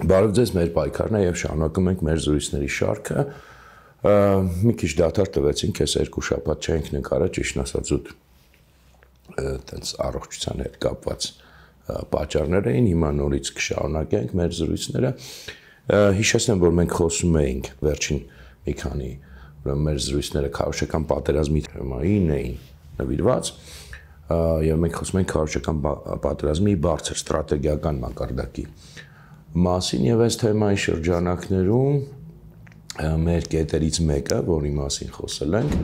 Բարև ձեզ, մեր պայքարն է եւ շարունակում ենք մեր զրույցների շարքը։ Մի քիչ դադար տվեցինք, այս 2 շաբաթ չենք նկարել, ճիշտն ասած ուտ այդպես առողջության հետ կապված պատճառներ էին, հիմա նորից կշարունակենք մեր զրույցները։ Հիշեցնեմ, որ մենք խոսում էինք վերջին մի քանի մեր զրույցները քարոզչական պատերազմի թեմային էին նվիրված, եւ մենք խոսում ենք քարոզչական պատերազմի բարձր ստրատեգիական մակարդակի մասին եւ այս թեմայի շրջանակներում մեր կետերից մեկը, որի մասին խոսել ենք,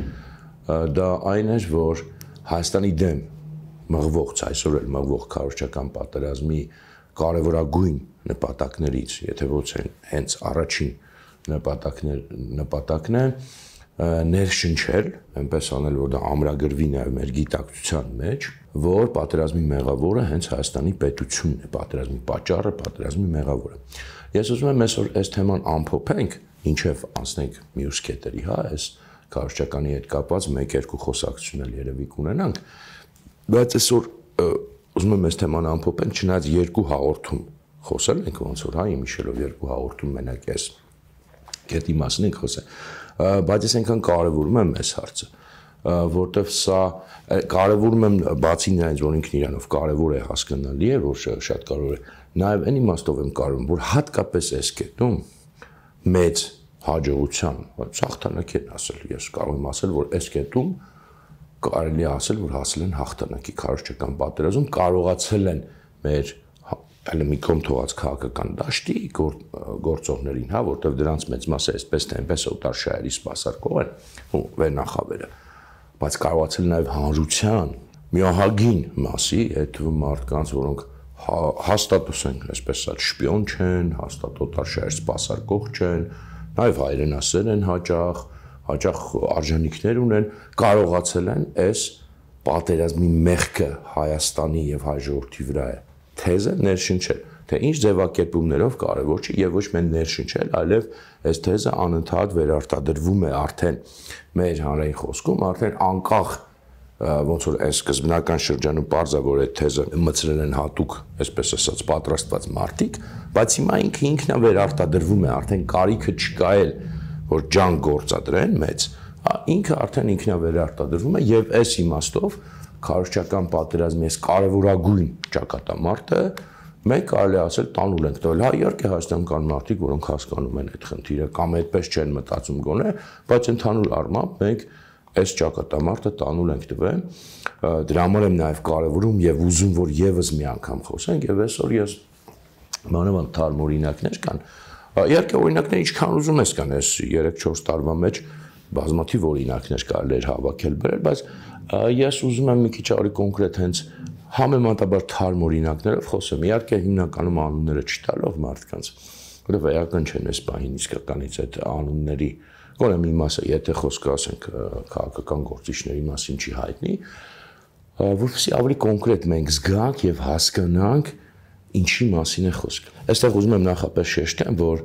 դա այն էր, որ Հայաստանի դեմ մղվող, այսօր էլ մղվող քարոզչական պատերազմի կարևորագույն նպատակներից, եթե ոչ հենց առաջին նպատակն է ներշնչել, այնպես անել, որ դա ամրագրվի նաեւ մեր գիտակցության մեջ, որ պատերազմի մեղավորը հենց Հայաստանի պետությունն է, պատերազմի պատճառը, պատերազմի մեղավորը։ Ես ուզում եմ այսօր այս թեման ամփոփենք, ինչեւ անցնենք մյուս կետերի, այս քարոզչականի հետ կապված 1-2 խոսակցություն էլ երևի կունենանք, բայց այսօր ուզում եմ այս թեման ամփոփենք, չնայած 2 հաղորդում խոսել ենք, ոնց որ իմիշելով 2 հաղորդում մենակ այս կետի մասին ենք խոսել, բայց ես այնքան կարևորում եմ այս հարցը, որտեվ սա կարևորում եմ բացի նրանից, որ ինքն իրանով կարևոր է, հասկանալի է, որ շատ կարևոր է, նաև այն իմաստով եմ կարևորում, որ հատկապես այս կետում մեծ հաջողության, հաղթանակ են ասել, ես կարող եմ ասել, որ այս կետում կարելի է ասել, որ հասել են հաղթանակի քարոզչական պատերազմում, կարողացել են մեր այլ մի կողմ թողած քաղաքական դաշտի գործողներին, հա, որտեղ դրանց մեծ մասը այսպես թե այնպես օտարշահերի սպասարկող են ու վերնախավերը, բայց կարողացել նաև հանրության միահագին մասի այդ մարդկանց, որոնք հաստատ ասենք, այսպես ասած շպիոն չեն, հաստատ օտարշահեր սպասարկող չեն, նաև հայրենասեր են հաճախ արժանինքներ ունեն, կարողացել են այս պատերազմի մեղքը Հայաստանի եւ հայ ժողովրդի վրա է թեզը ներշնչել, թե ինչ ձևակերպումներով կարևոր չի եւ ոչ միայն ներշնչել, այլև այս թեզը անընդհատ վերարտադրվում է արդեն մեր հանրային խոսքում, արդեն անկախ ոնց որ այս սկզբնական շրջանում պարզ է, որ այդ թեզը մցրել են հատուկ, այսպես ասած, պատրաստված մարդիկ, բայց հիմա ինքնա վերարտադրվում է, արդեն կարիքը չկա էլ, որ ջանք գործադրեն մեծ, ինքը արդեն ինքնա վերարտադրվում է եւ այս իմաստով քարոզչական պատերազմի այս կարևորագույն ճակատամարտը մենք կարելի ասել տանուլ ենք տվել։ Հա, իհարկե Հայաստանում կան մարդիկ, որոնք հասկանում են այդ խնդիրը կամ այդպես չեն մտածում գոնե, բայց ընդհանուր առմամբ մենք այս ճակատամարտը տանուլ ենք տվել։ Դրա համար եմ նաև կարևորում եւ ուզում, որ եւս մի անգամ խոսենք եւ այսօր ես մանավանդ թարմ օրինակներ կան։ Իհարկե օրինակները ինչքան ուզում ես կան, այս 3-4 տարվա մեջ բազմաթիվ օրինակներ կարելի էր հավաքել բերել, բայց ես ուզում եմ մի քիչ ավելի կոնկրետ հենց համեմատաբար թարմ օրինակներով խոսեմ, իհարկե հիմնականում անունները չտալով մարդկանց, որովհետև էական չեն այս պահին իսկականից այդ անունների, գոնե մի մասը, եթե խոսքը ասենք քաղաքական գործիչների մասին չի հայտնի, որովհետև ավելի կոնկրետ մենք զգանք եւ հասկանանք ինչի մասին է խոսքը։ Այստեղ ուզում եմ նախապես շեշտեմ, որ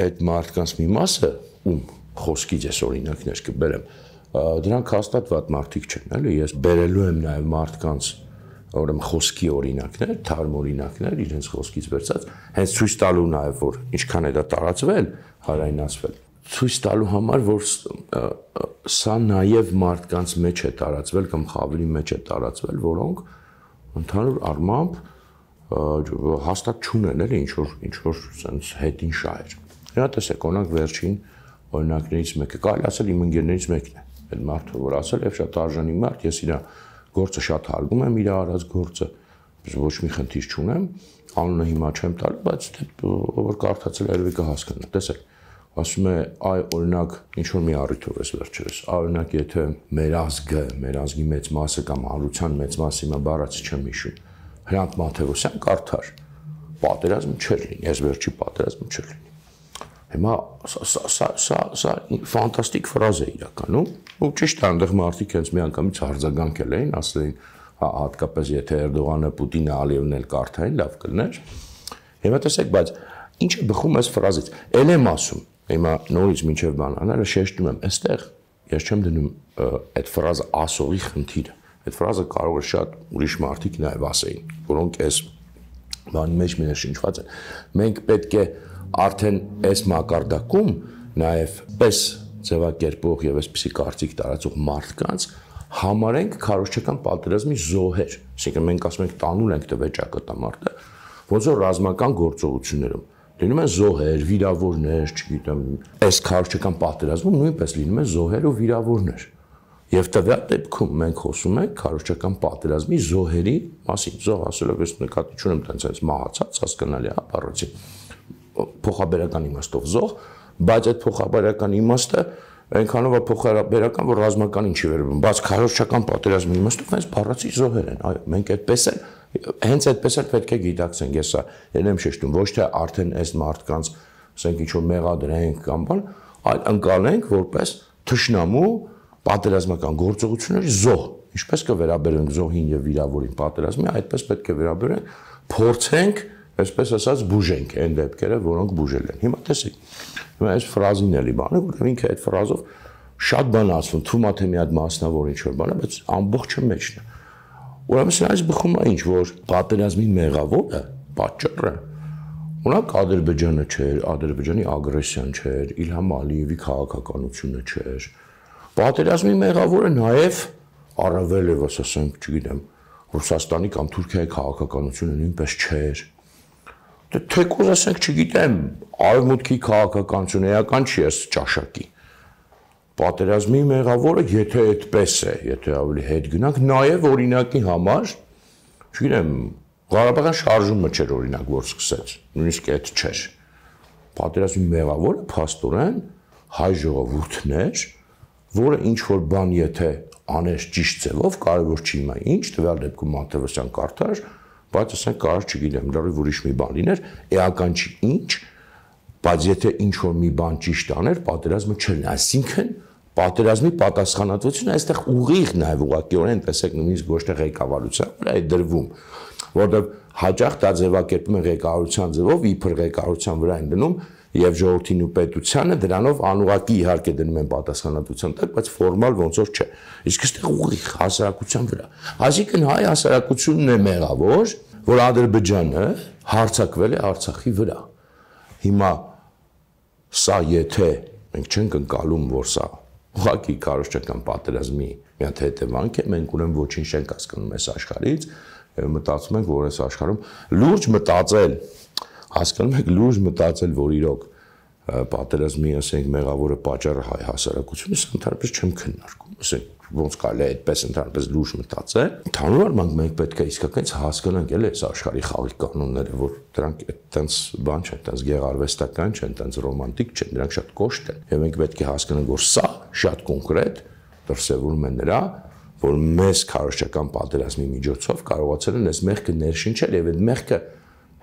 այդ մարդկանց մի մասը, ում խոսքից ես օրինակներ կբերեմ, դրանք հաստատված մարդիկ չեն, էլի, ես բերելու եմ նաև մարդկանց, ուրեմն խոսքի օրինակներ, թարմ օրինակներ, իրենց խոսքից վերցած, հենց ցույց տալու նաև, որ ինչքան է դա տարածվել, հարայնացվել, ցույց տալու համար, որ սա նաև մարդկանց մեջ է տարածվել կամ խավերի մեջ է տարածվել, որոնք ընդհանուր առմամբ հաստատ չունեն, էլի, ինչ որ sense հետին շահեր։ Հա տեսեք, օրինակ վերջին օրինակներից մեկը, կարելի ասել իմ ընկերներից մեկն է, այդ մարդը, որ ասել է շատ արժանի մարդ, ես իր գործը շատ հարգում եմ, իր արած գործը, ոչ մի խնդիր չունեմ, անունը հիմա չեմ տալու, բայց որ կարդացել երևի կհասկանա, տեսեք, ասում է, այ օրինակ, ինչ որ մի առիթով ես վերջերս, օրինակ, եթե մեր ազգի մեծ մասը կամ հանրության մեծ մասը հիմա բառացի չեմ հիշում, Հրանտ Մաթեոսյան կարդար, պատերազմ չէր լինի, ես վերջի պատերազմ չէր լինի։ Հիմա սա ֆանտաստիկ ֆրազ է իրականում, ու ճիշտ է, այնտեղ մարդիկ հենց միանգամից հարձագանքել էին, ասել էին, հատկապես եթե Էրդողանը, Պուտինը, Ալիևն էլ կարդային, լավ կլներ։ Հիմա տեսեք, բայց ինչ է բխում այս ֆրազից։ Էլ եմ ասում, հիմա նորից մինչև բանանալը շեշտում եմ, այստեղ ես չեմ դնում այդ ֆրազը ասողի խնդիրը։ Այդ ֆրազը կարող է շատ ուրիշ մարդիկ նաև ասեին, որոնք այս բանի մեջ ներշնչված են։ Մենք պետք է արդեն այս մակարդակում նաև պես ձևակերպող եւ այսպիսի կարծիք տարածող մարդկանց համարենք քարոզչական պատերազմի զոհեր։ Այսինքն մենք ասում ենք տանուլ ենք տվեճակը տամարտը, ոնց որ ռազմական գործողություններում լինում են զոհեր, վիրավորներ, չգիտեմ, այս քարոզչական պատերազմում նույնպես լինում են զոհեր ու վիրավորներ։ Եվ տվյալ դեպքում մենք խոսում ենք քարոզչական պատերազմի զոհերի մասին։ Զոհ ասելով ես նկատի չունեմ տենց մահացած, հասկանալի է, բառացի փոխաբերական իմաստով զոհ, բայց այդ փոխաբերական իմաստը այնքանով է փոխաբերական, որ ռազմականին չի վերաբերում, բայց քարոզչական պատերազմի իմաստով հենց բառացի զոհեր են։ Այո, մենք այդպես էլ հենց այդպես էլ պետք է գիտակցենք, ես եմ շեշտում, ոչ թե արդեն այս մարդկանց, ասենք ինչ-որ մեղադրենք կամ բան, այլ ընկալենք որպես թշնամու պատերազմական գործողությունների զոհ, ինչպես կվերաբերենք զոհին եւ վիրավորին պատերազմի, այդպես պետք է վերաբերենք, փորձենք, այսպես ասած, բուժենք այն դեպքերը, որոնք բուժել են։ Հիմա տեսեք, հիմա այս ֆրազին էլի բանը, որ ինքը այդ ֆրազով շատ բան ասում, թվում է թե մի հատ մասնավոր ինչ-որ բան է, բայց ամբողջը մեջն է։ Ուրեմն սրանից բխում է ինչ, որ պատերազմի մեղավորը, պատճառը, օրինակ Ադրբեջանը չէր, Ադրբեջանի ագրեսիան չէր, Իլհամ Ալիևի քաղաքականությունը չէր։ Պատերազմի մեղավորը նաև առավել եւս ասենք, չգիտեմ, Ռուսաստանի կամ Թուրքիայի քաղաքականությունը նույնպես չէր։ Թեկուզ ասենք, չգիտեմ, Արևմուտքի քաղաքականությունը էական չի այս ճաշակի։ Պատերազմի մեղավորը, եթե այդպես է, եթե ավելի հետ գնանք, նաև օրինակի համար, չգիտեմ, Ղարաբաղյան շարժումը չէր օրինակ, որ սկսեց, նույնիսկ այդ չէր։ Պատերազմի մեղավորը փաստորեն հայ ժողովուրդն էր, որը ինչ որ բան եթե աներ ճիշտ ձևով, կարևոր չի իմա ինչ, տվյալ դեպքում Մարտիրոսյան կարդար, բայց ասենք կարող չգիտեմ, լրիվ ուրիշ մի բան լիներ, էական չի ինչ, բայց եթե ինչ որ մի բան ճիշտ աներ, պատերազմը չէր, այսինքն պատերազմի պատասխանատվությունը այստեղ ուղիղ նաև ուղղակիորեն տեսեք նույնիսկ ոչ թե ղեկավարության վրա է դրվում, որտեղ հաճախ դա ձևակերպում են ղեկավարության ձևով, իբր ղեկավարության վրա են դնում եւ ժողովրդին ու պետությանը դրանով անուղղակի իհարկե դնում են պատասխանատվության տակ, բայց ֆորմալ ոնց որ չէ։ Իսկ այստեղ ուղիղ հասարակության վրա։ Այսինքն հայ հասարակությունն է մեղավոր, որ Ադրբեջանը հարձակվել է Արցախի վրա։ Հիմա սա եթե մենք չենք ընկալում, որ սա ուղղակի քարոզչական պատերազմի մի հատ հետևանք է, մենք ուրեմն ոչինչ չենք հասկանում այս աշխարհից, եւ մտածում ենք, որ այս աշխարհում լուրջ մտածել, հասկանում եք, լուրջ մտածել, որ իրոք պատերազմի, ասենք, մեղավորը պատճառը հայ հասարակությունը, սա ընդհանրապես չեմ քննարկում, ասենք, ոնց կարելի է այդպես ընդհանրապես լուրջ մտածել։ Ընդհանուր առմամբ մենք պետք է իսկապես հասկանանք էլի այս աշխարհի խաղի կանոնները, որ դրանք այդտենց բան չեն, այդտենց գեղարվեստական չեն, այդտենց ռոմանտիկ չեն, դրանք շատ կոշտ են։ Եվ մենք պետք է հասկանանք, որ սա շատ կոնկրետ դրսևորում է նրա, որ մեզ քարոզչական պատերազմի միջոցով կարողացել են այս մեղքը ներշնչել եւ այդ մեղքը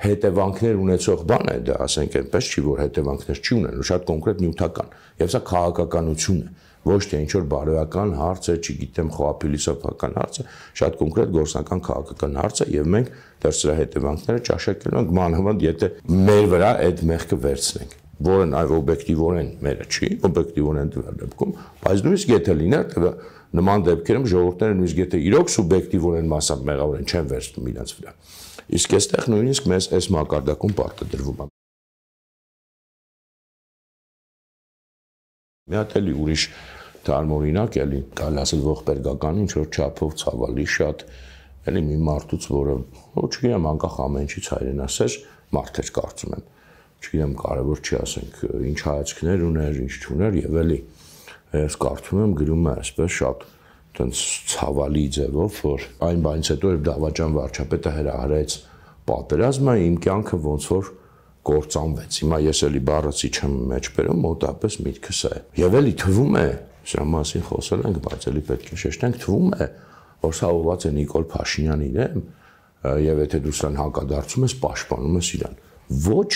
հետևանքներ ունեցող բան է, դա ասենք այնպես չի, որ հետևանքներ չի ունեն, շատ կոնկրետ նյութական։ Եվ սա քաղաքականություն է, ոչ թե ինչ-որ բարոյական հարց է, չգիտեմ, խոհափիլիսոփական հարց է, շատ կոնկրետ գործնական քաղաքական հարց է եւ մենք դեռ սրա հետևանքները ճաշակելու ենք մանավանդ եթե մեր վրա այդ մեղքը վերցնենք, որը այո օբյեկտիվորեն մերը չի, օբյեկտիվորեն դեպքում դեպքում, բայց նույնիսկ եթե լիներ նման դեպքերում ժողովուրդները նույնիսկ եթե իրոք սուբյեկտիվորեն մասամբ մեղավորեն չեն վերցնում իրենց վրա։ Իսկ այստեղ նույնիսկ մեզ այս մակարդակում պարտադրվում է։ Մի հատ էլի ուրիշ դարմօրինակ էլի կարելի ասել ողբերգական ինչ որ չափով ցավալի շատ էլի մի մարդուց, որը չգիտեմ անկախ ամեն ինչից հայրենասեր մարդ էր կարծում եմ։ Չգիտեմ կարևոր չի ասենք ինչ հայացքներ ուներ, ինչ չուներ եւ էլի ես կարծում եմ գրում է այսպես շատ տենց ցավալի ձևով, որ այն բանից հետո երբ Դավաճան վարչապետը հրահրեց պատերազմը, իմ կյանքը ոնց որ կործանվեց։ Հիմա ես էլի բառացի չեմ մեջ բերում, մոտապես միտքս է։ Եվ էլի թվում է, սրա մասին խոսել ենք, բայց էլի պետք է շեշտենք, թվում է, որ սա ուղղված է Նիկոլ Փաշինյանի դեմ, եւ եթե դու սրան հակադարձում ես, պաշտպանում ես իրան։ Ոչ,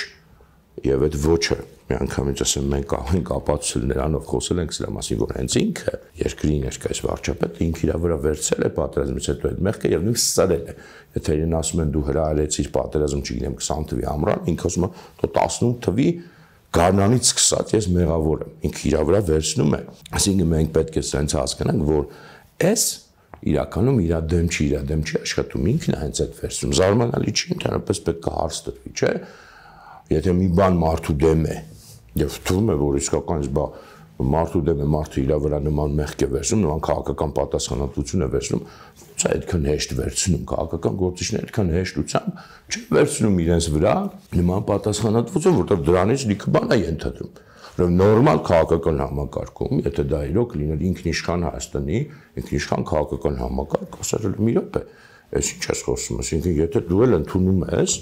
եւ այդ ոչը մի անգամից ասեմ մենք ենք ապացուցել նրանով խոսել ենք սրա մասին, որ հենց ինքը երկրի ներկայիս վարչապետը ինքը իր վրա վերցել է պատերազմից հետո այդ մեղքը եւ նույնիսկ սրել է։ Եթե իրեն ասում են դու հրահրեցիր պատերազմ, չգիտեմ 20 թվի ամռան, ինքը ասում է դու 18 թվի գարնանից սկսած ես մեղավոր եմ։ Ինքը իր վրա վերցնում է։ Այսինքն մենք պետք է սենց հասկանանք, որ այս իրականում իր դեմ չի աշխատում, ինքն է հենց այդ վերցնում։ Զարմանալի չի, ընդհանրապես պետք է հարց տրվի, չէ՞։ Եթե մի բան մարդու դեմ է, եւ թվում է, որ իսկականից մարդու դեմ է, մարդը իր վրա նման մեղք է վերցնում, նման քաղաքական պատասխանատվություն է վերցնում, ո՞նց է այդքան հեշտ վերցնում, քաղաքական գործիչները այդքան հեշտությամբ չեն վերցնում իրենց վրա նման պատասխանատվություն, որտեղ դրանից լիքը բան է ենթադրում։ Նորմալ քաղաքական համակարգում, եթե դա իրոք լիներ ինքնիշխան Հայաստանի, ինքնիշխան քաղաքական համակարգ, ասել մի րոպե, այս ինչ ես խոսում, այսինքն եթե դու էլ ընդունում ես,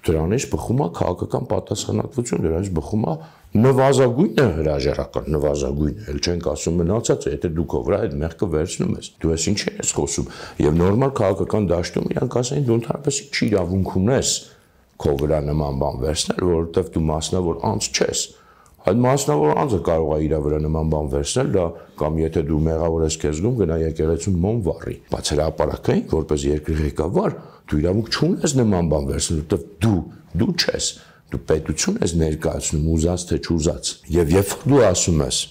դրանից բխում է քաղաքական պատասխանատվություն, դրանից բխում է նվազագույնը հրաժարական, նվազագույնը, էլ չենք ասում մնացածը, եթե դու քո վրա այդ մեղքը վերցնում ես, դու ես ինչ ես խոսում, եւ նորմալ քաղաքական դաշտում իրանք ասեն դու ընդհանրապես ինչ իրավունք ունես քո վրա նման բան վերցնել, որովհետեւ դու մասնավոր անձ չես։ Այդ մասնավոր անձը կարող է իր վրա նման բան վերցնել, դա կամ եթե դու մեղավոր ես քեզ զգում, գնա եկեղեցուն մոմ վառի։ Բայց հրապարակային, որպես երկրի ղեկավար, դու իրավունք չունես նման բան վերցնել, որովհետեւ դու չես, դու պետություն ես ներկայացնում, ուզած թե չուզած։ Եվ երբ դու ասում ես,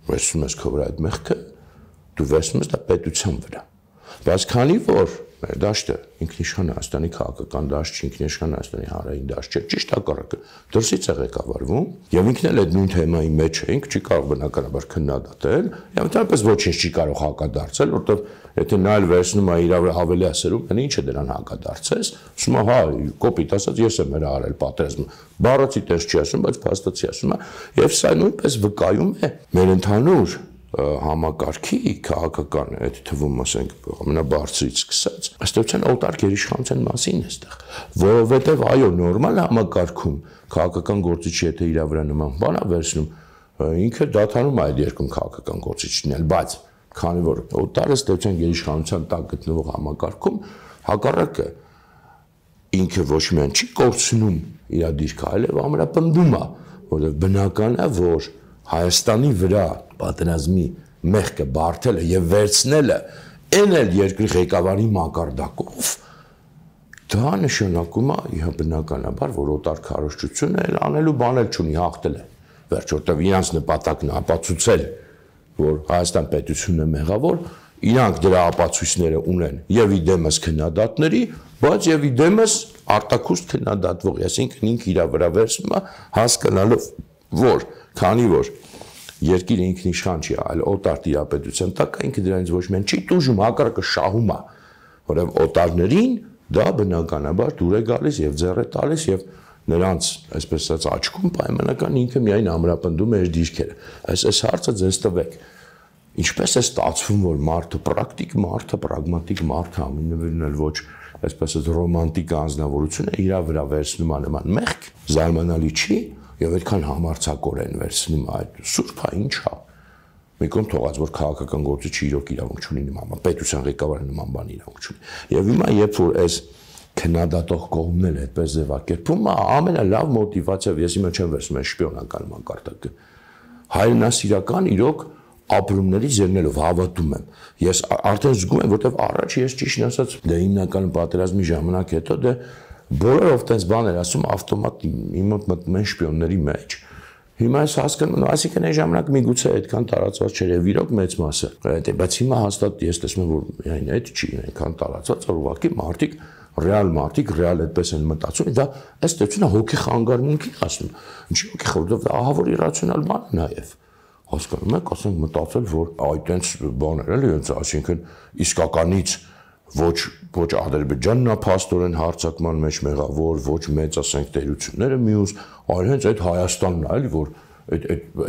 վերցնում ես քո վրա այդ մեղքը, դու վերցնում ես դա պետության վրա։ Բայց քանի որ մեր դաշտը ինքնիշխան Հայաստանի քաղաքական դաշտ չի, ինքնիշխան Հայաստանի հանրային դաշտ չէ, ճիշտ հակառակը, դրսից է ղեկավարվում, եւ ինքն էլ այդ նույն թեմայի մեջ է, ինքը չի կարող բնականաբար քննադատել, եւ ընդհանրապես ոչինչ չի կարող հակադարձել, որովհետեւ եթե նա էլ վերցնում է իր վրա ավելի ասերում, նա ինչ է դրան հակադարձես, ասում է, հա, կոպիտ ասած ես եմ հրահարել պատերազմը, բառացի տես չի ասում, բայց փաստացի ասում է, եւ սա նույնպես վկայում է մեր ընդհանուր համակարգի քաղաքական այդ թվում ասենք ամենաբարձրից սկսած ըստեյության օտար գերիշխանության մասին է այստեղ, որովհետև այո նորմալ համակարգում քաղաքական գործիչը եթե իր վրա նման բան է վերցնում, ինքը դադարում է այդ երկրում քաղաքական գործիչ լինել, բայց քանի որ օտար ըստեյության գերիշխանության տակ գտնվող համակարգում հակառակը ինքը ոչ միայն չի կորցնում իր դիրքը, այլև ամրապնդում է, որովհետև բնական է, որ Հայաստանի վրա պատերազմի մեղքը բարթելը եւ վերցնելը այն էլ երկրի ղեկավարի մակարդակով դա նշանակում է բնականաբար որ օտար քարոզչությունը էլ անելու բան էլ չունի հաղթել է վերջ որտեւ իրանց նպատակն է ապացուցել որ Հայաստան պետությունն է մեղավոր իրանք դրա ապացույցները ունեն եւ իդեմս քննադատների բայց եւ իդեմս արտակուստ քննադատվող այսինքն ինքը իր վրա վերցնում է հասկանալով որ քանի որ երկիրը ինքնիշխան չի, այլ օտար տիրապետության տակ է, ինքը դրանից ոչ միայն չի տուժում, հակառակը շահում է, որովհետև օտարներին դա բնականաբար դուր է գալիս եւ ձեռ է տալիս եւ նրանց, այսպես ասած, աչքում պայմանական ինքը միայն ամրապնդում է իր դիրքերը։ Այս հարցը ձեզ տվեք։ Ինչպես է ստացվում, որ մարդը պրակտիկ մարդը, պրագմատիկ մարդը, ամենևին էլ ոչ, այսպես ասած, ռոմանտիկ անձնավորությունը իր վրա վերցնում է նման մեղք, զարմանալի չի։ Եվ այդքան համարձակորեն վերցնում այդ սուրբա ինչ է։ Մի կողմ թողած որ քաղաքական գործիչը իրոք իրավունք չունի նման բան, պետության ղեկավարը նման բան իրավունք չունի։ Եվ հիմա երբ որ այս քննադատող կողմն էլ այդպես ձևակերպում է, ամենալավ մոտիվացիա, ես հիմա չեմ վերցնում այս շպիոնական մակարդակը։ Հայրենասիրական իրոք ապրումների ձեռնելով հավատում եմ։ Ես արդեն զգում եմ, որտեվ առաջ ես ճիշտ ասած դե հիմնական պատերազմի ժամանակ հետո դե բոլորով տես բաներ ասում ավտոմատ հիմա մտնում են շպիոնների մեջ։ Հիմա ես հասկանում, այսինքն այն ժամանակ միգուցե այդքան տարածված չէր եւ իրոք մեծ մասը։ Բայց հիմա հաստատ ես տեսնում եմ, որ այն այդ չի այնքան տարածված, որ ուղղակի մարդիկ ռեալ այդպես են մտածում, դա ըստ էության հոգի խանգարումին ասում։ Ինչի հոգի խորհուրդ, ահա որ իրացիոնալ բան է նաեւ։ Հասկանում եք, ասենք մտածել, որ այդ այնց բաներ էլի, այսինքն իսկականից ոչ Ադրբեջանն է փաստորեն հարձակման մեջ մեղավոր, ոչ մեծ ասենք տերությունները մյուս, այլ հենց այդ Հայաստանն է, էլի, որ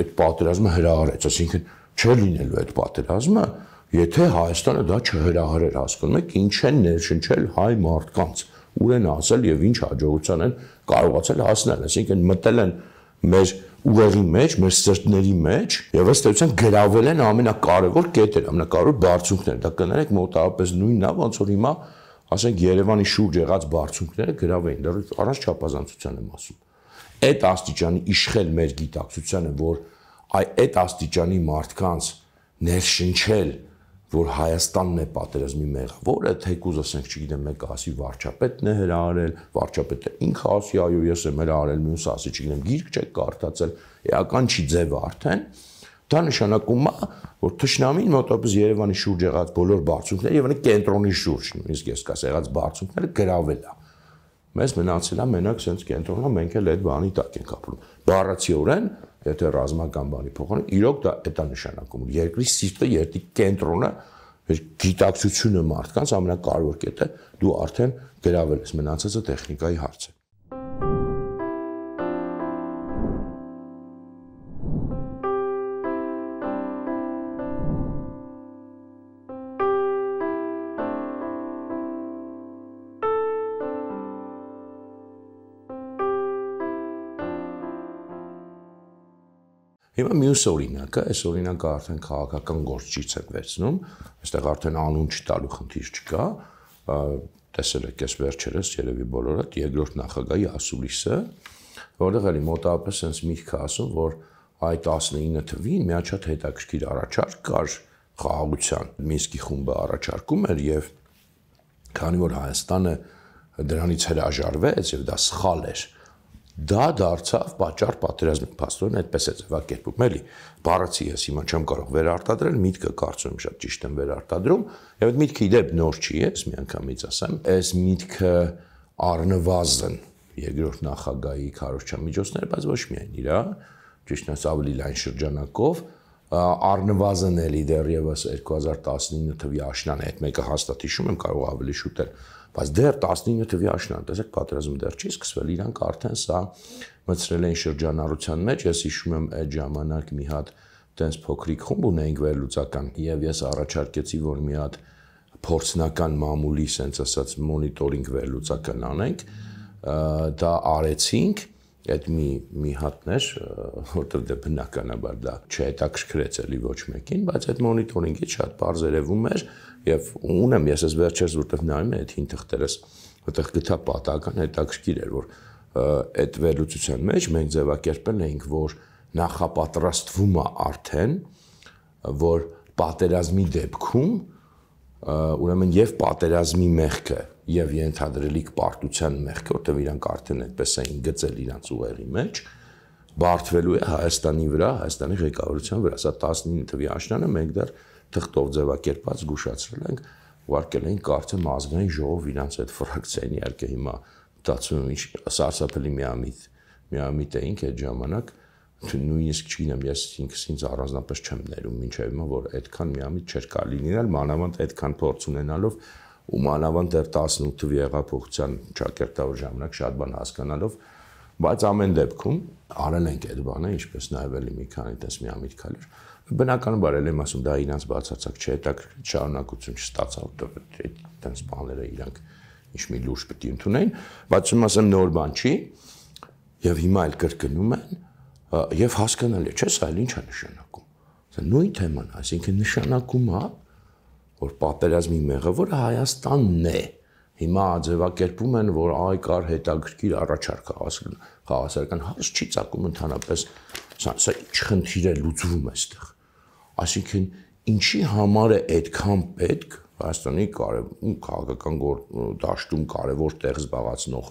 այդ պատերազմը հրահարեց, այսինքն չէ լինելու այդ պատերազմը, եթե Հայաստանը դա չհրահարեր, հասկանում եք, ինչ են ներշնչել հայ մարդկանց, ուր են ասել եւ ինչ հաջողության են կարողացել հասնել, այսինքն մտել են մեր ուղեղի մեջ, մեր սրտների մեջ եւ ըստ էության գրավել են ամենակարևոր կետերը, ամենակարևոր բարձունքները։ Դա կներեք մոտավորապես նույնն է, ոնց որ հիմա, ասենք Երևանի շուրջ եղած բարձունքները գրավեին, դա առանց չափազանցության եմ ասում։ Այդ աստիճանի իշխել մեր գիտակցությանը, որ այդ աստիճանի մարդկանց ներշնչել, որ Հայաստանն է պատերազմի մեղավորը, թեկուզ ասենք, չգիտեմ, մեկը ասի վարչապետն է հրահարել, վարչապետը ինքը ասի, այո, ես եմ հրահարել, մյուսը ասի, չգիտեմ, գիրք չեք կարդացել, էական չի ձևը արդեն, Դա նշանակում է, որ թշնամին մոտավորապես Երևանի շուրջ եղած բոլոր բարձունքները եւ այն կենտրոնի շուրջ, նույնիսկ ես կասեմ, եղած բարձունքները գրավել է։ Մեզ մնացել է մենակ sense կենտրոնը, մենք էլ այդ բանի տակ ենք ապրում։ Բառացիորեն, եթե ռազմական բանի փոխանցում, իրոք դա է նշանակում։ Երկրի սիրտը, երկրի կենտրոնը, գիտակցությունը մարդկանց ամենակարևոր կետը դու արդեն գրավել ես, մնացածը տեխնիկայի հարց է։ Հիմա մյուս օրինակը, այս օրինակը արդեն քաղաքական գործիքից են վերցնում, այստեղ արդեն անուն չտալու խնդիր չկա, տեսել եք այս վերջերս երևի բոլորդ երկրորդ նախագահի ասուլիսը, որտեղ էլի մոտավորապես sense միտք է ասում, որ այդ 19 թվին մի հատ հետաքրքիր առաջարկ կար խաղաղության, Մինսկի խումբը առաջարկում էր եւ քանի որ Հայաստանը դրանից հրաժարվեց եւ դա սխալ էր, դա դարձավ պատճառ պատերազմի, փաստորեն այդպես է ձևակերպում, էլի, բառացի ես հիմա չեմ կարող վերարտադրել, միտքը կարծում եմ շատ ճիշտ եմ վերարտադրում, եւ այդ միտքը իդեպ նոր չի, ես մի անգամից ասեմ, այս միտքը առնվազն երկրորդ նախագահի քարոզչամիջոցներ, բայց ոչ միայն իրա, ճիշտ է ավելի լայն շրջանակով, առնվազն էլի դեռևս 2019 թվի աշնանը, այդ մեկը հաստատ հիշում եմ, կարող ավելի շուտ էր, բայց դեռ 19 թվի աշնանը, տեսեք, պատերազմը դեռ չի սկսվել, իրանք արդեն սա մտցրել էին շրջանառության մեջ, ես հիշում եմ այդ ժամանակ մի հատ տենց փոքրիկ խումբ ունեինք վերլուծական, եւ ես առաջարկեցի, որ մի հատ փորձնական մամուլի, sense ասած, մոնիտորինգ վերլուծական անենք, դա արեցինք, այդ մի հատներ, որտեղ դե բնականաբար դա չհետաքրքրեց էլի ոչ մեկին, բայց այդ մոնիտորինգից շատ բարձ երևում էր եւ ունեմ ես այս վերջերս որտեղ նայում եմ այդ հին թղթերս, որտեղ գտա պատահական հետաքրքիր էր, որ այդ վերլուծության մեջ մենք ձևակերպել էինք, որ նախապատրաստվում է արդեն, որ պատերազմի դեպքում ուրեմն եւ պատերազմի մեղքը եւ ենթադրելիք պարտության մեղքը, որտեղ իրանք արդեն այդպես էին գծել իրանց ուղեղի մեջ, բարդվելու է Հայաստանի վրա, Հայաստանի ղեկավարության վրա, սա 19 թվի աշնանը մենք դեռ թղթով ձևակերպած զգուշացրել ենք, ուղարկել ենք կարծեմ ազգային ժողով իրանց այդ ֆրակցիային, իհարկե հիմա մտածում եմ ինչ սարսափելի միամիտ էինք այդ ժամանակ, նույնիսկ չգիտեմ, ես ինքս առանձնապես չեմ ներում մինչև հիմա, որ այդքան միամիտ չէր կարելի լինել, մանավանդ այդքան փորձ ունենալով ու մանավանդ դեռ 18 թվի հեղափոխության ճակերտավոր ժամանակ շատ բան հասկանալով, բայց ամեն դեպքում արել ենք այդ բանը, ինչպես նաև էլի մի քանի տես միամիտ քայլեր։ Բնականաբար էլ եմ ասում, դա իրանց բացարձակ չհետաքրքիր շարունակություն չստացավ, այդտենց բաները իրանք ինչ մի լուրջ պետք է ընդունեն, բայց ում ասեմ նոր բան չի, եւ հիմա էլ կրկնում են, եւ հասկանալի չէ, սա էլ ինչ է նշանակում։ Սա նույն թեման, այսինքն նշանակում է, որ պատերազմի մեղավորը Հայաստանն է։ Հիմա ձևակերպում են, որ այ կար հետաքրքիր առաջարկ խաղաղասարական հարց չի ծագում ընդհանրապես, սա ինչ խնդիր է լուծվում այստեղ։ Այսինքն ինչի համար է այդքան պետք Հայաստանի քաղաքական դաշտում կարևոր տեղ զբաղեցնող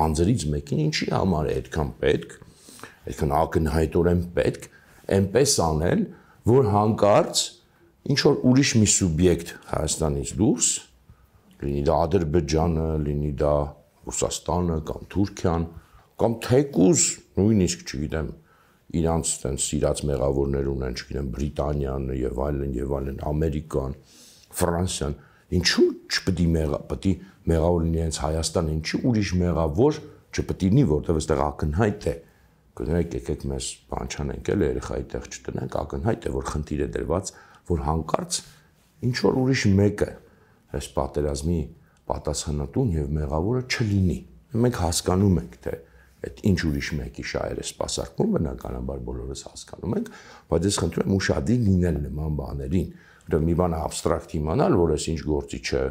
անձերից մեկին ինչի համար է այդքան պետք, այդքան ակնհայտորեն պետք այնպես անել, որ հանկարծ ինչ որ ուրիշ մի սուբյեկտ Հայաստանից դուրս, լինի դա Ադրբեջանը, լինի դա Ռուսաստանը կամ Թուրքիան, կամ թեկուզ նույնիսկ, չգիտեմ, իրանց տենց սիրած մեղավորներ ունեն, չգիտեմ, Բրիտանիան եւ այլն, Ամերիկան, Ֆրանսիան, ինչու չպետք է մեղավոր լինի հենց Հայաստանը, ինչի ուրիշ մեղավոր չպետք է լինի, որտեղ այստեղ ակնհայտ է, կներեք, եկեք մեզ բան չանենք, էլ երեխայի տեղ չտնենք, ակնհայտ է, որ խնդիր է դրված, որ հանկարծ ինչ որ ուրիշ մեկը այս պատերազմի պատասխանատուն եւ մեղավորը չլինի։ Մենք հասկանում ենք, թե այդ ինչ ուրիշ մեկի շահեր է սպասարկվում, բնականաբար բոլորս հասկանում ենք, բայց ես խնդրում եմ ուշադիր լինել նման բաներին, որտեղ մի բան абստրակտ իմանալ, որ այս ինչ գործի չէ,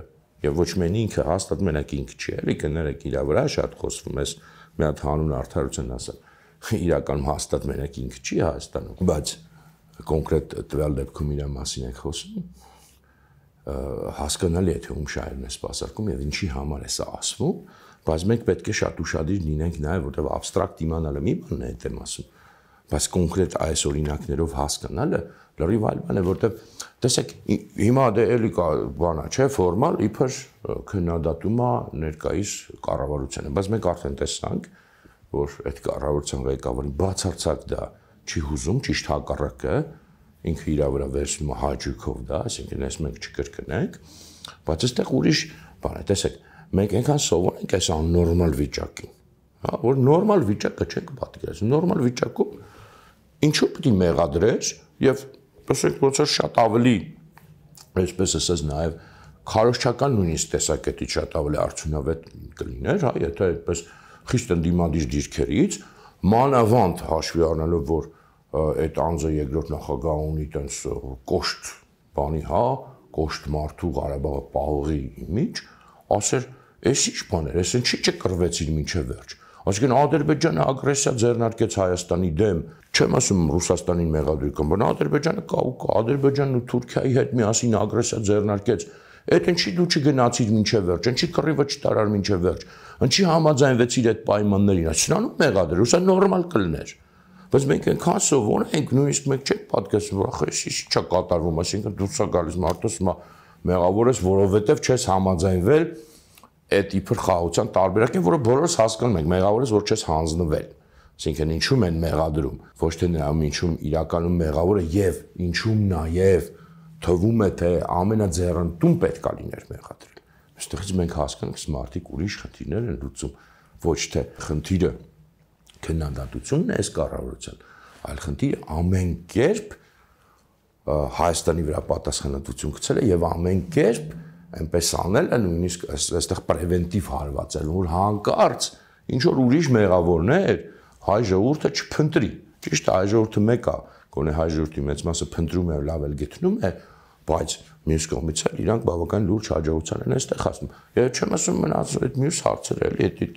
եւ ոչ միայն ինքը հաստատ մենակ ինքը չի, էլի կներեք իր վրա շատ խոսվում է, մի հատ հանուն արդարություն ասեմ, իրականում հաստատ մենակ ինքը չի Հայաստանում, բայց կոնկրետ տվյալ դեպքում իր մասին ենք խոսում, հասկանալի է թե ում շահերն է սպասարկում եւ ինչի համար է սա ասվում, բայց մենք պետք է շատ ուշադիր լինենք նաեւ, որտեղ абստրակտ իմանալը մի բան է, դեմ ասում, բայց կոնկրետ այս օրինակներով հասկանալը լրիվ այլ բան է, որտեղ տեսեք, հիմա դե էլի կա բանա, չէ, ֆորմալ իբր քննադատում է ներկայիս կառավարությանը, բայց մենք արդեն տեսանք, որ այդ կառավարության ղեկավարին բացարձակ դա չի հուզում, ճիշտ հակառակը, ինքը իր վրա վերցնում է հաճույքով դա, այսինքն ես մենք չկրկնենք, բայց այստեղ ուրիշ բան է, տեսեք, մենք այնքան սովոր ենք այս աննորմալ վիճակին, հա, որ նորմալ վիճակը չենք պատկերացնում, նորմալ վիճակում ինչու պետք է մեղադրես եւ տեսեք ոնց որ շատ ավելի այսպես ասած նաեւ քարոզչական նույնիսկ տեսակետից շատ ավելի արդյունավետ կլիներ, հա, եթե այդպես խիստ ընդդիմադիր դիրքերից մանավանդ հաշվի առնելով որ այդ անձը երկրորդ նախագահ ունի տենց կոշտ բանի, հա, կոշտ մարդու Ղարաբաղը պահողի իմիջ, ասեր, այս ինչ բան էր, այս ինչի չկռվեցիր մինչև վերջ։ Այսինքն Ադրբեջանը ագրեսիա ձեռնարկեց Հայաստանի դեմ, չեմ ասում Ռուսաստանին մեղադրում, բայց Ադրբեջանը կա ու կա, Ադրբեջանն ու Թուրքիայի հետ միասին ագրեսիա ձեռնարկեց։ Այդ ինչի դու չգնացիր մինչև վերջ, ինչի կռիվը չտարար մինչև վերջ, ինչի համաձայնվեցիր այդ պայմաններին, սրանու մեղադրել, սա նորմալ կլներ։ Բայց մենք այնքան սովոր ենք, նույնիսկ մենք չենք պատկերացնում, որ ախր ինչ չա կատարվում, այսինքն դուրս է գալիս մարդը, ասում է մեղավոր ես, որովհետև չես համաձայնվել այդ իբր խաղաղության տարբերակին, որը բոլորս հասկանում ենք, մեղավոր ես, որ չես հանձնվել։ Այսինքն ինչու են մեղադրում, ոչ թե նրան ինչու իրականում մեղավորը եւ ինչու նաեւ թվում է թե ամենաձեռնտուն պետք է լիներ մեղադրել։ Այստեղից մենք հասկանում ենք, մարդիկ ուրիշ խնդիրներ են լուծում, ոչ թե խնդիրը քննադատությունն է այս կառավարության, այլ խնդիրը ամեն կերպ Հայաստանի վրա պատասխանատվություն գցել է եւ ամեն կերպ այնպես անել է նույնիսկ այստեղ պրևենտիվ հարվածել, որ հանկարծ ինչ որ ուրիշ մեղավորներ հայ ժողովուրդը չփնտրի։ Ճիշտ է, հայ ժողովուրդը մեկ է, գոնե հայ ժողովրդի մեծ մասը փնտրում է, լավ էլ գտնում է, բայց մյուս կողմից էլ իրանք բավական լուրջ հաջողության են այստեղ հասնում։ Եվ չեմ ասում մնաց այդ մյուս հարցերը էլի,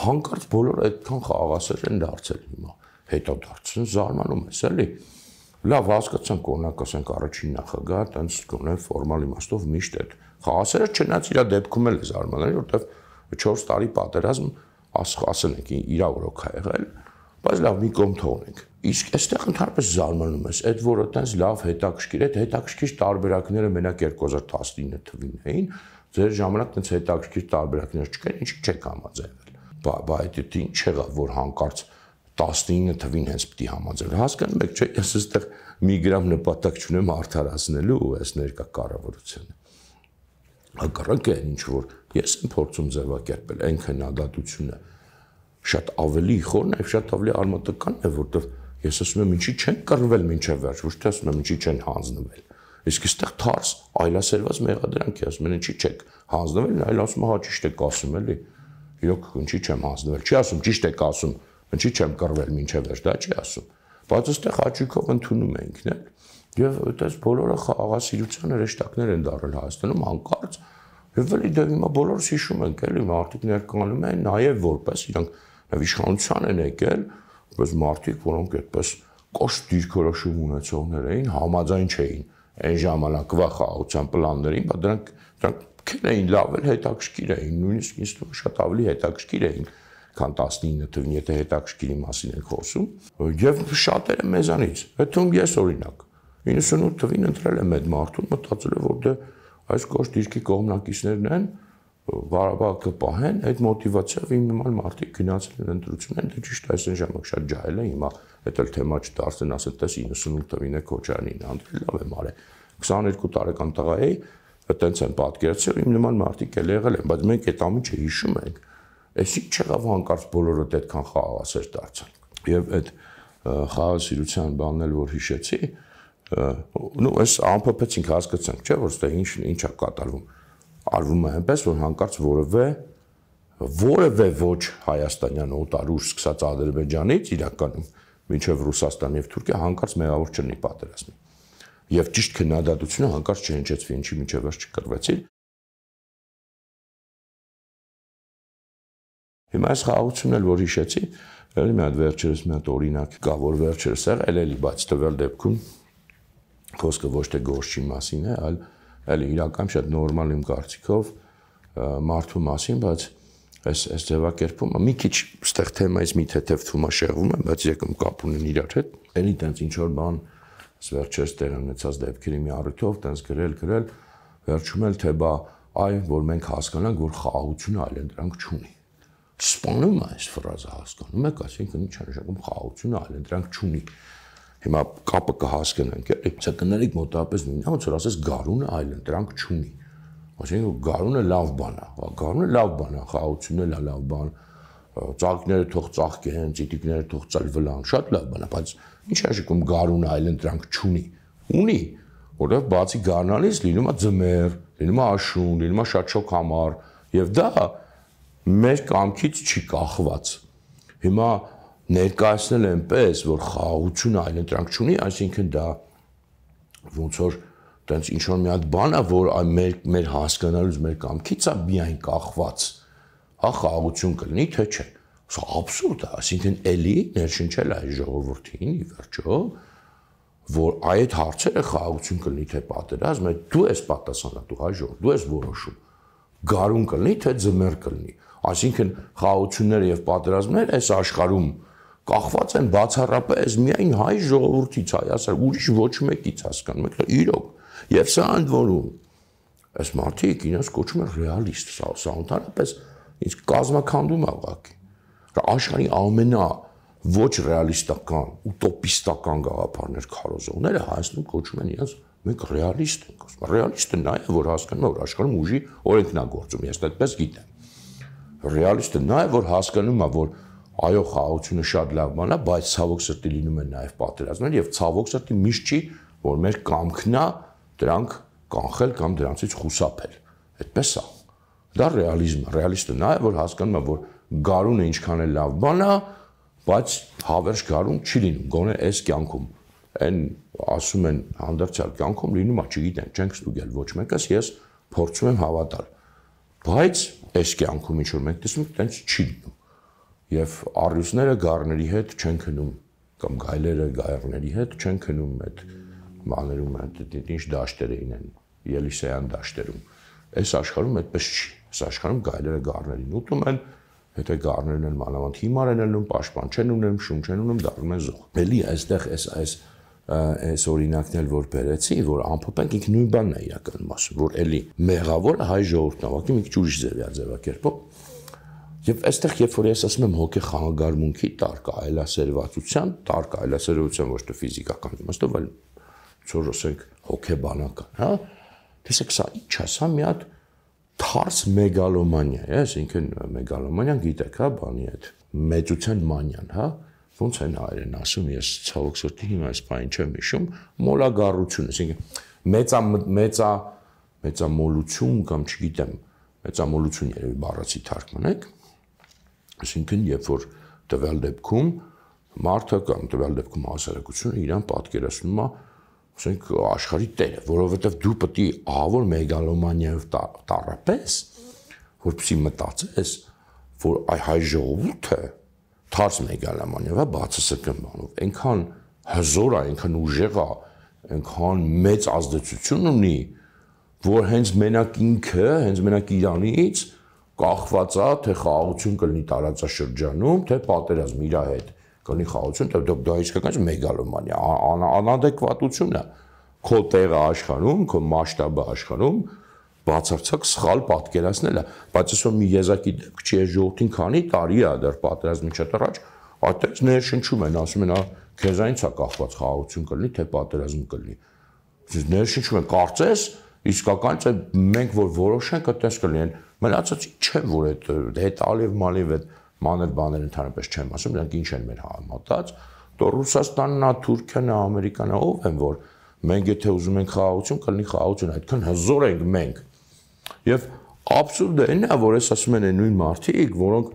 հանկարծ բոլորը այդքան խաղաղասեր են դարձել հիմա, հետո դարձին զարմանում ես էլի։ Լավ հասկացանք, օրինակ ասենք առաջին նախագահը տենց գոնե ֆորմալ իմաստով միշտ այդ խաղաղասերը չնայած իր դեպքում էլ է զարմանալի, որովհետև 4 տարի պատերազմ ասենք իրա օրոք է եղել, բայց լավ մի կողմ թողնենք։ Իսկ այստեղ ընդհանրապես զարմանում ես, այդ որը տենց լավ հետաքրքիր է, հետաքրքիր տարբերակները մենակ 2019 թվին էին, ձեր ժամանակ տենց հետաքրքիր տարբերակներ չկային, ինչի չեք համաձայնվել։ Բայց դա ինչ եղավ, որ հանկարծ 19 թվին հենց պիտի համաձայնել։ Հասկանում եք, չէ՞, ես այստեղ մի գրամ նպատակ չունեմ արդարացնելու այս ներկա կառավարությանը։ Հակառակը ինչ որ ես եմ փորձում ձևակերպել այն քննադատությունը շատ ավելի խորն է, շատ ավելի արմատական է, որտեղ ես ասում եմ ինչի չեն կռվել մինչև վերջ, ոչ թե ասում եմ ինչի չեն հանձնվել։ Իսկ այստեղ թարս այլասերված մեղադրանք է, ասում են ինչի չեք հանձնվել, այլ ասում է հա ճիշտ եք ասում էլի։ Իրոք ինչի չեմ հանձնվել, չի ասում ճիշտ եք ասում, ինչի չեմ կռվել մինչև վերջ, դա չի ասում։ Բայց այստեղ հաճույքով ընդունում է ինքն էլ։ Եվ այդպես բոլորը խաղաղասիրության հրեշտակներ են դառել Հայաստանում հանկարծ։ Եվ էլի դե հիմա բոլորս հիշում ենք էլի մարդիկ ներկայանում են նաև որպես իրանք իշխանության են եկել, որպես մարդիկ, որոնք այդպես կոշտ դիրքորոշում ունեցողներ էին, համաձայն չէին այն ժամանակվա խաղաղության պլաններին, բայց դրանք քեն էին լավ էլ հետաքրքիր էին, նույնիսկ ինձ թվում շատ ավելի հետաքրքիր էին, քան 19 թվին, եթե հետաքրքիրի մասին ենք խոսում, եւ շատերը մեզանից, հետո ես օրինակ 98 թվին ընտրել եմ այդ մարդուն, մտածել եմ, որ դե այս կոշտ դիրքի կողմնակիցներն են, Ղարաբաղը կպահեն, այդ մոտիվացիայով իմ նման մարդիկ գնացել են ընտրություններ, դե ճիշտ այսօր ժամանակ շատ ջահել է, հիմա դա էլ թեմա չդարձեն, ասել տես 98 թվին է Քոչարյանին անդրել, լավ եմ արել, 22 տարեկան տղա էի, այտենց են պատկերացրել, իմ նման մարդիկ էլ եղել են, բայց մենք այդ ամիջը հիշում ենք, այս ինչ եղավ հանկարծ բոլորը այդքան խաղաղասեր դարձան։ Եվ այդ խաղաղասիրության բանն էլ որ հիշեցի, նո այս ամփոփեցինք հասկացանք, չէ՞ որ ստե ինչ է կատարվում։ Արվում է այնպես, որ հանկարծ որևէ ոչ հայաստանյան օտարուր սկսած Ադրբեջանից իրականում մինչև Ռուսաստան եւ Թուրքիա հանկարծ մեղավոր չլինի պատերազմի։ Եվ ճիշտ քննադատությունը հանկարծ չհնչեցվի, ինչի մինչև վերջ չկռվեցի։ Հիմա այս խաղաղությունն էլ որ հիշեցի, էլի մի հատ վերջերս մի հատ օրինակ կա, որ վերջերս եղել էլի, բայց տվյալ դեպքում խոսքը ոչ թե գործչի մասին է, այլ իրական շատ նորմալ իմ կարծիքով մարդու մասին, բայց այս ձևակերպումը մի քիչ այստեղ թեմայից մի թեթև թումա շեղվում եմ, բայց եկում կապ ունեն իրար հետ։ Էլի տենց ինչ որ բան վերջերս տեղ ունեցած դեպքերի մի առիթով տենց գրել, վերջում էլ թե բա այ որ մենք հասկանանք, որ խաղաղությունը այլընտրանք չունի։ Սպանում է այս ֆրազը հասկանում եք, այսինքն ինչ նշանակում խաղաղությունը այլընտրանք չունի։ Հիմա կապը կհասկանանք, էլի։ Սա կներեք մոտավորապես նույնն է, ոնց որ ասես գարունը այլընտրանք չունի։ Այսինքն գարունը լավ բան է, գարունը լավ բան է, խաղաղությունն էլ է լավ բան, ծաղիկները թող ծաղկեն, ծիտիկները թող ծլվլան, շատ լավ բան է, բայց ինչ նշանակում գարունը այլընտրանք չունի։ Ունի, որովհետև բացի գարնալից լինում է ձմեռ, լինում է աշուն, լինում է շատ շոգ համար, եւ դա մեր կամքից չի կախված։ Հիմա ներկայացնել այնպես, որ խաղաղությունը այլընտրանք չունի, այսինքն դա ոնց որ տենց ինչ որ մի հատ բան է, որ մեր հասկանալուց մեր կամքից է միայն կախված, հա խաղաղություն կլինի, թե չէ։ Սա աբսուրդ է, այսինքն էլի ներշնչել է այս ժողովրդին ի վերջո, որ այդ հարցերը խաղաղություն կլինի, թե պատերազմ, դու ես պատասխանատու, հայ ժողովուրդ, դու ես որոշում։ Գարուն կլինի, թե ձմեռ կլինի։ Այսինքն խաղաղությունները եւ պատերազմները այս աշխարհում կախված են բացառապես միայն հայ ժողովրդից, հայասար, ուրիշ ոչ մեկից հասկանում եք, իրոք։ Եվ սա ընդ որում այս մարդիկ իրենց կոչում են ռեալիստ, սա ընդհանրապես ինձ կազմաքանդում է ուղղակի։ Աշխարհի ամենա ոչ ռեալիստական, ուտոպիստական գաղափարներ քարոզողները Հայաստանում կոչում են իրենց մենք ռեալիստ ենք, ասում ռեալիստը նա է, որ հասկանում է, որ աշխարհում ուժի օրենքն է գործում, ես այդպես գիտեմ։ Ռեալիստը նա է, որ հասկանում է, որ այո, խաղաղությունը շատ լավ բան է, բայց ցավոք սրտի լինում են նաև պատերազմներ եւ ցավոք սրտի միշտ չի, որ մեր կամքն է դրանք կանխել կամ դրանցից խուսափել։ Այդպես է։ Դա ռեալիզմն է։ Ռեալիստը նա է, որ հասկանում է, որ գարունը ինչքան է լավ բան է, բայց հավերժ գարուն չի լինում, գոնե այս կյանքում։ Այն ասում են հանդերձյալ կյանքում լինում է, չգիտեմ, չենք ստուգել ոչ մեկս, ես փորձում եմ հավատալ։ Բայց այս կյանքում ինչ որ մենք տեսնում ենք, տենց չի լինում։ Եվ առյուծները գառների հետ չեն քնում, կամ գայլերը գայառների հետ չեն քնում այդ բաներում, ինչ դաշտերին են, Ելիսեյան դաշտերում։ Այս աշխարհում այդպես չի։ Այս աշխարհում գայլերը գառներին ուտում են, եթե գառներն են մանավանդ հիմար են ելնում, պաշտպան չեն ունենում, շուն չեն ունենում, դառնում են զոհ։ Էլի այստեղ այս օրինակն էլ որ բերեցի, որ ամփոփենք ինքը նույն բանն է իրականում ասում, որ էլի մեղավորը հայ ժողովուրդն է, ուղղակի մի քիչ ուրիշ ձևակերպով։ Եվ այստեղ երբ որ ես ասում եմ հոգի խաղաղարմունքի տարկա այլասերվածության, տարկա այլասերվածության ոչ թե ֆիզիկական իմաստով, այլ ցոր ասենք հոգեբանական, հա։ Տեսեք, սա ինչ է, սա մի հատ թարս մեգալոմանիա է, այսինքն մեգալոմանիան գիտեք, հա, բանի այդ մեծության մանիան, հա։ Ոնց են հայերեն ասում, ես ցավոք սրտի հիմա այս բանը չեմ հիշում, մոլագառություն, այսինքն մեծամոլություն կամ չգիտեմ, մեծամոլություն երևի բառացի թարգմանեք, այսինքն երբ որ տվյալ դեպքում մարդը կամ տվյալ դեպքում հասարակությունը իրան պատկերացնում է, ասենք աշխարհի տերը, որովհետև դու պետք է ահավոր մեգալոմանիայով տառապես, որպեսզի մտածես, որ հայ ժողովուրդը թարս մեգալոմանիայով է բացասական բանով, այնքան հզոր է, այնքան ուժեղ է, այնքան մեծ ազդեցություն ունի, որ հենց մենակ ինքը, հենց մենակ իրանից կախված է, թե խաղաղություն կլինի տարածաշրջանում, թե պատերազմ իր հետ կլինի խաղաղություն, դա իսկական մեգալոմանիա, անադեկվատություն է, քո տեղը աշխարհում, քո մասշտաբը աշխարհում բացարձակ սխալ պատկերացնել է, բայց այսօր մի եզակի դեպք չի, այս ժողովրդին քանի տարի է դեռ պատերազմի չտռաջ, այդտեղից ներշնչում են, ասում են, քեզանից է կախված խաղաղություն կլինի, թե պատերազմ կլինի։ Ներշնչում են, կարծես իսկական է մենք որ որոշենք այդպես կլինեն, մնացածի չէ որ այդ ալիվ մալիվ այդ մանր բաներ ընդհանրապես չեմ ասում, նրանք ինչ են մեր համատած, դու Ռուսաստանն է, Թուրքիան է, Ամերիկան է, ով են որ մենք եթե ուզում ենք խաղաղություն, կլինի խաղաղություն, այդքան հզոր ենք մենք։ Եվ աբսուրդը այն է, որ ես ասում են նույն մարդիկ, որոնք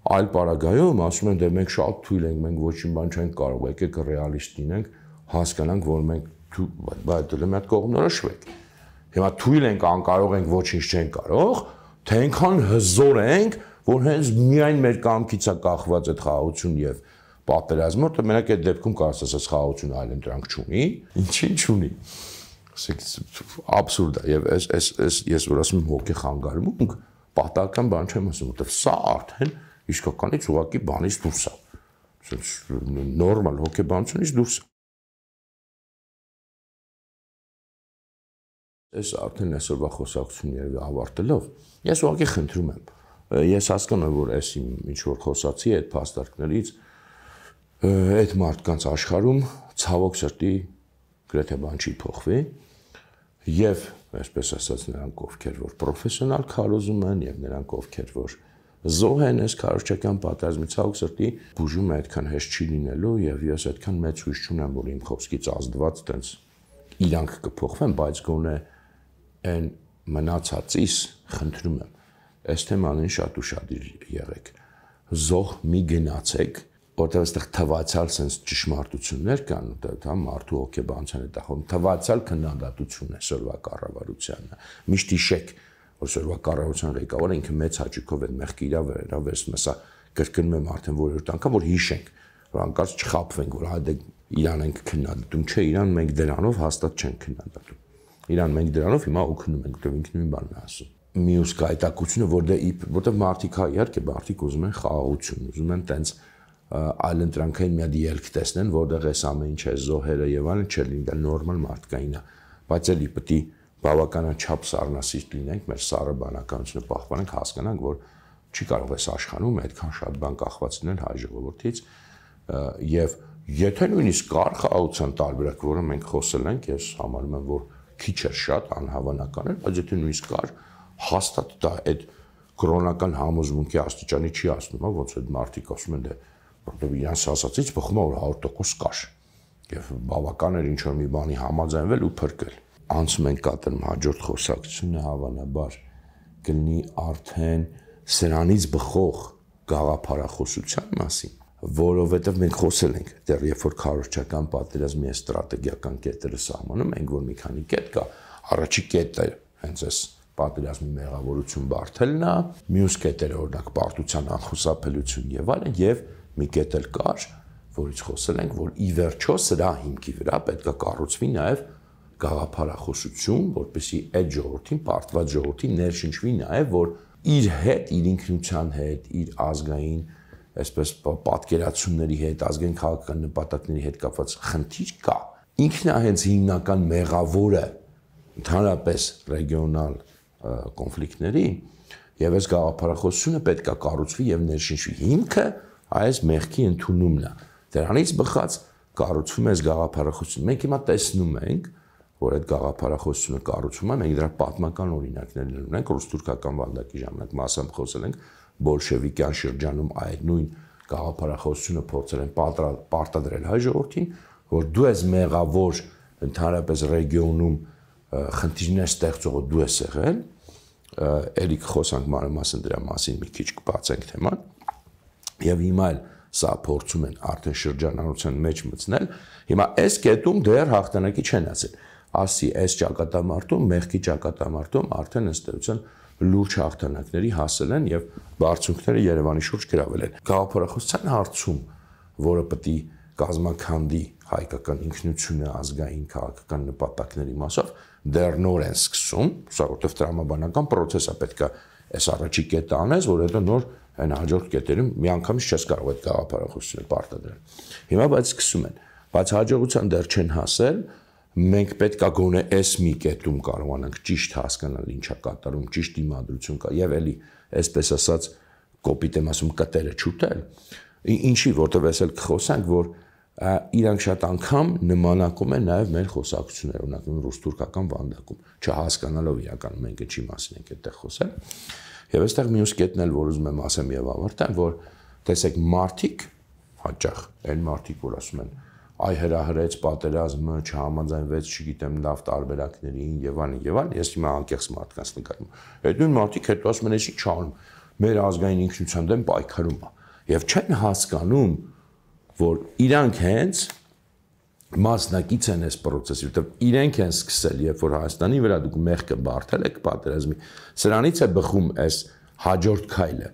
այլ պարագայում ասում են դե մենք շատ թույլ ենք, մենք ոչինչ բան չենք կարող, եկեք ռեալիստ լինենք, հասկանանք, որ մենք բայց դե մի հատ կողմնորոշվեք։ Հիմա թույլ ենք, անկարող ենք, ոչինչ չենք կարող, թե այնքան հզոր ենք, որ հենց միայն մեր կամքից է կախված այդ խաղաղություն եւ պատերազմը, որտեղ մենակ այդ դեպքում կարծես ասած խաղաղությունը այլընտրանք չունի, ինչին չունի։ Ասեք աբսուրդ է եւ ես որ ասում եմ հոգի խանգարմունք, պատահական բան չեմ ասում, որտեղ սա արդեն իսկականից ուղղակի բանից դուրս է։ Նորմալ հոգեբանությունից դուրս է։ Այս արդեն այսօրվա խոսակցությունը երևի ավարտելով, ես ուղղակի խնդրում եմ, ես հասկանում եմ, որ այս ինչ որ խոսացի այդ փաստարկներից այդ մարդկանց աշխարհում ցավոք սրտի գրեթե բան չի փոխվի եւ այսպես ասած նրանք ովքեր որ պրոֆեսիոնալ քարոզում են եւ նրանք ովքեր որ զոհ են այս քարոզչական պատերազմի ցավոք սրտի բուժումը այդքան հեշտ չի լինելու եւ ես այդքան մեծ հույս չունեմ որ իմ խոսքից ազդված տենց իրանք կփոխվեն, բայց գոնե այն մնացածից խնդրում եմ այս թեմանին շատ ուշադիր եղեք զոհ մի գնացեք որտեղ այստեղ թվացial sense ճշմարտություններ կան դա մարդու հոգեբանության հետ ախոն թվացial քննադատություն է սորվա կառավարությանը միշտ հիշեք որ սորվա կառավարության ղեկավարը ինքը մեծ հաճույքով այդ մեղքի իրա վերցնում է սա կրկնում եմ արդեն որորդ անգամ որ հիշենք որ անկած չխաբվենք որ հա դե իրան ենք քննադատում չէ իրան մենք դրանով հաստատ չենք քննադատում իրան մենք դրանով հիմա օգնում ենք դեռ ինքն նույն բանն է ասում մյուս կայտակությունը որտեղ մարդիկ հա իհարկե մարդիկ ուզում են խաղաղություն ուզում են տենց այլ ընտրանքային մի հատ ելք տեսնեն, որտեղ այս ամեն ինչ է զոհերը եւ այլն չէ լինի, դա նորմալ մարդկային է, բայց էլի պետք է բավականաչափ սառնասիրտ լինենք, մեր սառը բանականությունը պահպանենք, հասկանանք, որ չի կարող այս աշխարհում այդքան շատ բան կախված լինել հայ ժողովրդից եւ եթե նույնիսկ կար խաղաղության տարբերակ, որը մենք խոսել ենք, ես համարում եմ, որ քիչ էր շատ անհավանական էր, բայց եթե նույնիսկ կար, հաստատ դա այդ կրոնական համոզմունքի աստիճանի չի ասնում, ոնց այդ մարդիկ ասում են դե որտեղ իրանց ասացից բխում է որ 100% կար եւ բավական էր ինչ որ մի բանի համաձայնվել ու փրկել անցում ենք կատարում հաջորդ խոսակցությունը հավանաբար կլինի արդեն սրանից բխող գաղափարախոսության մասին որովհետեւ մենք խոսել ենք դեռ երբ որ քարոզչական պատերազմի ստրատեգիական կետերը սահմանում ենք որ մի քանի կետ կա առաջի կետը հենց այս պատերազմի մեղավորություն բարթելն է մյուս կետերը օրինակ պարտության անխուսափելիություն եւ այլն եւ մի կետ էլ կար, որից խոսել ենք, որ ի վերջո սրա հիմքի վրա պետք է կառուցվի նաև գաղափարախոսություն, որպեսզի այդ ժողովրդին, պարտված ժողովրդին ներշնչվի նաև, որ իր հետ, իր ինքնության հետ, իր ազգային, այսպես պատկերացումների հետ, ազգային քաղաքական նպատակների հետ կապված խնդիր կա։ Ինքն է հենց հիմնական մեղավորը ընդհանրապես ռեգիոնալ կոնֆլիկտների եւ այս գաղափարախոսությունը պետք է կառուցվի եւ ներշնչվի հիմքը այս մեղքի ընդունումն է դրանից բխած կառուցվում է այս գաղափարախոսությունը մենք հիմա տեսնում ենք որ այդ գաղափարախոսությունը կառուցվում է մենք դրա պատմական օրինակներ ունենք ռուս-թուրքական վանդակի ժամանակ մասամբ խոսել ենք բոլշևիկյան շրջանում այդ նույն գաղափարախոսությունը փորձել են պարտադրել հայ ժողովրդին որ դու ես մեղավոր ընդհանրապես ռեգիոնում խնդիրներ ստեղծողը դու ես եղել էլի խոսանք մանրամասն դրա մասին մի քիչ կբացենք թեման եւ հիմա էլ սա փորձում են արդեն շրջանառության մեջ մտցնել հիմա այս կետում դեռ հաղթանակի չեն ասել ասի այս ճակատամարտում մեղքի ճակատամարտում արդեն ըստ էության լուրջ հաղթանակների հասել են եւ բարձունքները Երևանի շուրջ գրավել են գաղափարախոսության հարցում որը պետք է կազմաքանդի հայկական ինքնությունը ազգային քաղաքական նպատակների մասով դեռ նոր են սկսում սա որտեվ տրամաբանական process է պետք է այս առաջի կետը անես որ հետո նոր այն հաջորդ կետերում միանգամից չես կարող այդ գաղափարախոսությունը պարտադրել հիմա բայց սկսում են բայց հաջողության դեռ չեն հասել մենք պետք է գոնե այս մի կետում կարողանանք ճիշտ հասկանալ ինչա կատարում ճիշտ իմադրություն կա եւ էլի այսպես ասած կոպիտ եմ ասում կտերը չուտել ինչի որտեվ էսել կխոսանք որ իրանք շատ անգամ նմանակում են նաև մեր խոսակցությունները, օրինակ ռուս-թուրքական վանդակում, չհասկանալով իրականում մենք ինչի մասին ենք այդտեղ խոսել։ Եվ այստեղ մյուս կետն էլ որ ուզում եմ ասեմ եւ ավարտեմ, որ տեսեք մարդիկ հաճախ այն մարդիկ, որ ասում են այ հրահրեց պատերազմը, չհամաձայնվեց, չգիտեմ, լավ տարբերակներին եւ այլն, ես հիմա անկեղծ մարդկանց նկատում։ Այդ նույն մարդիկ հետո ասում են, էսի չանում, մեր ազգային ինքնության դեմ պայքարում է։ Եվ չեն հասկանում որ իրանք հենց մասնակից են այս process-ի, որտեղ իրենք են սկսել, երբ որ Հայաստանի վրա դուք մեղքը բարթել եք պատերազմի, սրանից է բխում այս հաջորդ քայլը։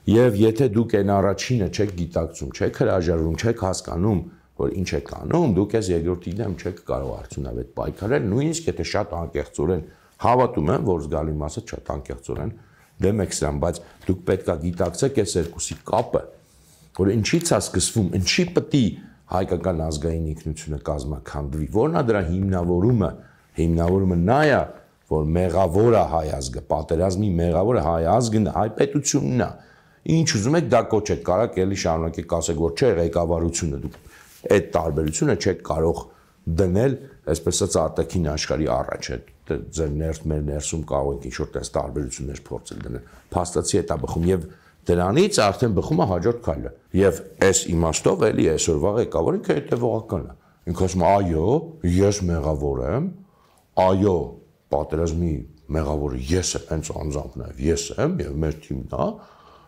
Եվ եթե դուք այն առաջինը չեք գիտակցում, չեք հրաժարվում, չեք հասկանում, որ ինչ եք անում, դուք այս երկրորդի դեմ չեք կարող արդյունավետ պայքարել, նույնիսկ եթե շատ անկեղծորեն հավատում եմ, որ զգալի մասը շատ անկեղծորեն դեմ եք սրան, բայց դուք պետք է գիտակցեք այս երկուսի կապը, որ ինչից է սկսվում, ինչի պետք է հայկական ազգային ինքնությունը կազմաքանդվի, որն է դրա հիմնավորումը նա է, որ մեղավորը հայ ազգը, պատերազմի մեղավորը հայ ազգն է, հայ պետությունն է։ Ինչ ուզում եք դա կոչեք, կարաք էլի շարունակեք ասեք, որ չէ, ղեկավարությունը դուք այդ տարբերությունը չեք կարող դնել, այսպես ասած արտաքին աշխարհի առաջ, ձեր մեր ներսում կարող եք ինչ-որ տես տարբերություններ փորձել դնել։ Փաստացի է դա բխում եւ դրանից արդեն բխում է հաջորդ քայլը։ Եվ այս իմաստով էլի այսօրվա ղեկավարը ինքը հետևողական է։ Ինքը ասում է, այո, ես մեղավոր եմ, այո, պատերազմի մեղավորը ես եմ, հենց անձամբ նաև ես եմ եւ մեր թիմն է,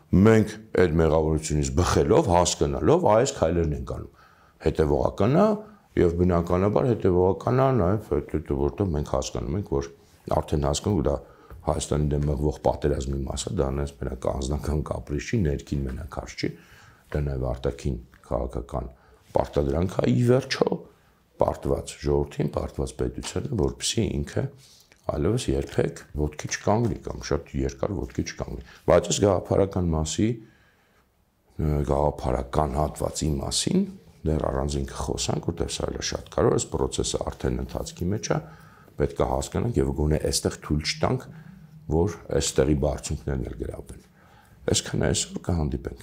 մենք այդ մեղավորությունից բխելով, հասկանալով այս քայլերն ենք անում։ Հետևողական է եւ բնականաբար հետևողական է նաև այդ որտեղ մենք հասկանում ենք, որ արդեն հասկանում դա Հայաստանի դեմ մղվող պատերազմի մասը, դա նենց մենակ անձնական կապրիչ չի, ներքին մենակ հարց չի, դա նաև արտաքին քաղաքական պարտադրանք է ի վերջո պարտված ժողովրդին, պարտված պետությանը, որպեսզի ինքը այլևս երբեք ոտքի չկանգնի կամ շատ երկար ոտքի չկանգնի։ Բայց այս գաղափարական մասի, գաղափարական հատվածի մասին դեռ առանձին կխոսանք, որտեղ սա էլ է շատ կարևոր, այս process-ը արդեն ընթացքի մեջ է, պետք է հասկանանք եւ գոնե այստեղ թույլ չտանք, որ այստեղի բարձունքներն էլ գրավեն։ Այսքան այսօր կհանդիպենք։